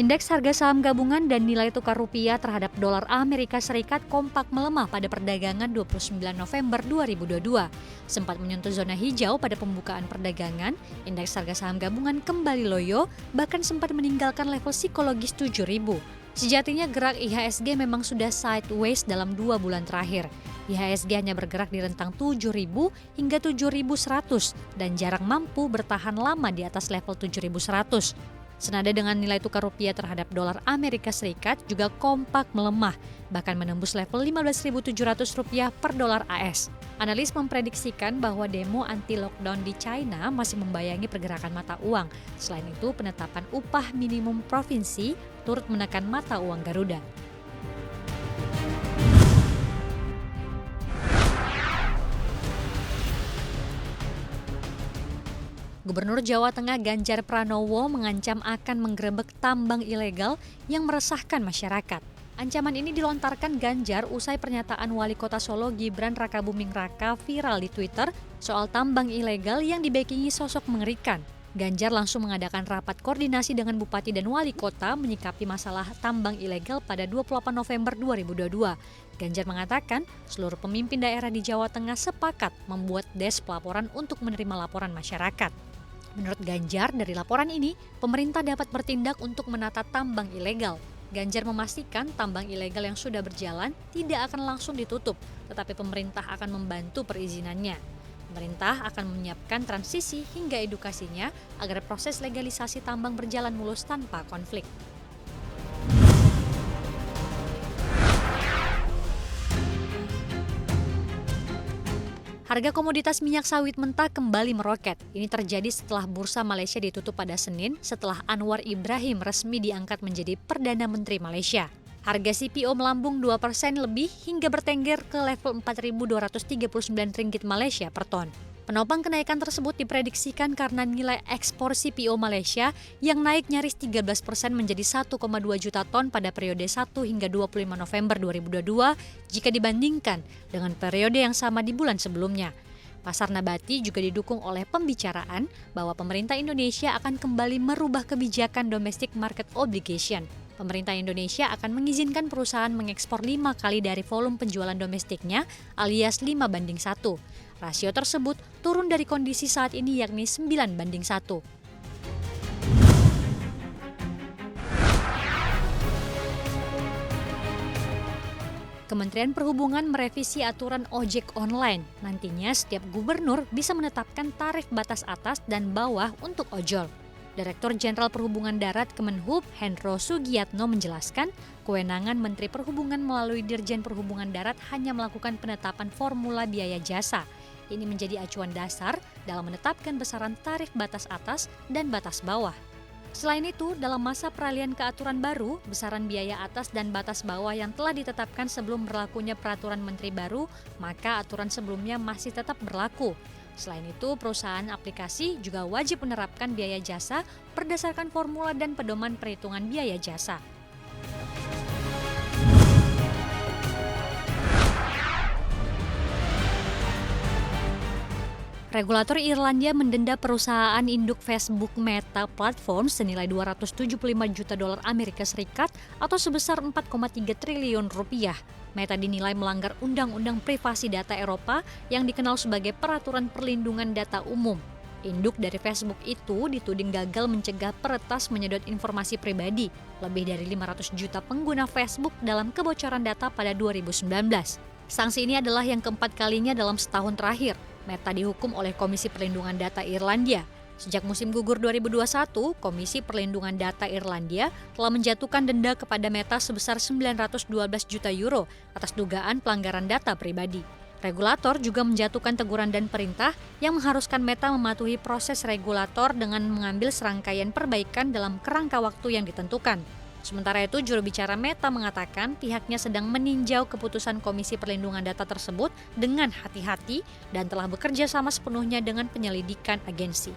Indeks harga saham gabungan dan nilai tukar rupiah terhadap dolar Amerika Serikat kompak melemah pada perdagangan 29 November 2022. Sempat menyentuh zona hijau pada pembukaan perdagangan, indeks harga saham gabungan kembali loyo, bahkan sempat meninggalkan level psikologis 7.000. Sejatinya gerak IHSG memang sudah sideways dalam 2 bulan terakhir. IHSG hanya bergerak di rentang 7.000 hingga 7.100 dan jarang mampu bertahan lama di atas level 7.100. Senada dengan nilai tukar rupiah terhadap dolar Amerika Serikat juga kompak melemah, bahkan menembus level Rp15.700 per dolar AS. Analis memprediksikan bahwa demo anti-lockdown di China masih membayangi pergerakan mata uang. Selain itu, penetapan upah minimum provinsi turut menekan mata uang Garuda. Gubernur Jawa Tengah Ganjar Pranowo mengancam akan menggerebek tambang ilegal yang meresahkan masyarakat. Ancaman ini dilontarkan Ganjar usai pernyataan Wali Kota Solo Gibran Rakabuming Raka viral di Twitter soal tambang ilegal yang dibekingi sosok mengerikan. Ganjar langsung mengadakan rapat koordinasi dengan Bupati dan Wali Kota menyikapi masalah tambang ilegal pada 28 November 2022. Ganjar mengatakan seluruh pemimpin daerah di Jawa Tengah sepakat membuat desk pelaporan untuk menerima laporan masyarakat. Menurut Ganjar, dari laporan ini, pemerintah dapat bertindak untuk menata tambang ilegal. Ganjar memastikan tambang ilegal yang sudah berjalan tidak akan langsung ditutup, tetapi pemerintah akan membantu perizinannya. Pemerintah akan menyiapkan transisi hingga edukasinya agar proses legalisasi tambang berjalan mulus tanpa konflik. Harga komoditas minyak sawit mentah kembali meroket. Ini terjadi setelah bursa Malaysia ditutup pada Senin setelah Anwar Ibrahim resmi diangkat menjadi Perdana Menteri Malaysia. Harga CPO melambung 2% lebih hingga bertengger ke level Rp4.239 Malaysia per ton. Penopang kenaikan tersebut diprediksikan karena nilai ekspor CPO Malaysia yang naik nyaris 13% menjadi 1,2 juta ton pada periode 1 hingga 25 November 2022 jika dibandingkan dengan periode yang sama di bulan sebelumnya. Pasar nabati juga didukung oleh pembicaraan bahwa pemerintah Indonesia akan kembali merubah kebijakan domestic market obligation. Pemerintah Indonesia akan mengizinkan perusahaan mengekspor 5 kali dari volume penjualan domestiknya alias 5:1. Rasio tersebut turun dari kondisi saat ini yakni 9:1. Kementerian Perhubungan merevisi aturan ojek online. Nantinya setiap gubernur bisa menetapkan tarif batas atas dan bawah untuk ojol. Direktur Jenderal Perhubungan Darat Kemenhub Hendro Sugiatno menjelaskan, kewenangan Menteri Perhubungan melalui Dirjen Perhubungan Darat hanya melakukan penetapan formula biaya jasa. Ini menjadi acuan dasar dalam menetapkan besaran tarif batas atas dan batas bawah. Selain itu, dalam masa peralihan ke aturan baru, besaran biaya atas dan batas bawah yang telah ditetapkan sebelum berlakunya peraturan menteri baru, maka aturan sebelumnya masih tetap berlaku. Selain itu, perusahaan aplikasi juga wajib menerapkan biaya jasa berdasarkan formula dan pedoman perhitungan biaya jasa. Regulator Irlandia mendenda perusahaan induk Facebook Meta Platforms senilai 275 juta dolar Amerika Serikat atau sebesar 4,3 triliun rupiah. Meta dinilai melanggar Undang-Undang Privasi Data Eropa yang dikenal sebagai Peraturan Perlindungan Data Umum. Induk dari Facebook itu dituding gagal mencegah peretas menyedot informasi pribadi lebih dari 500 juta pengguna Facebook dalam kebocoran data pada 2019. Sanksi ini adalah yang keempat kalinya dalam setahun terakhir. Meta dihukum oleh Komisi Perlindungan Data Irlandia. Sejak musim gugur 2021, Komisi Perlindungan Data Irlandia telah menjatuhkan denda kepada Meta sebesar 912 juta euro atas dugaan pelanggaran data pribadi. Regulator juga menjatuhkan teguran dan perintah yang mengharuskan Meta mematuhi proses regulator dengan mengambil serangkaian perbaikan dalam kerangka waktu yang ditentukan. Sementara itu, juru bicara Meta mengatakan pihaknya sedang meninjau keputusan Komisi Perlindungan Data tersebut dengan hati-hati dan telah bekerja sama sepenuhnya dengan penyelidikan agensi.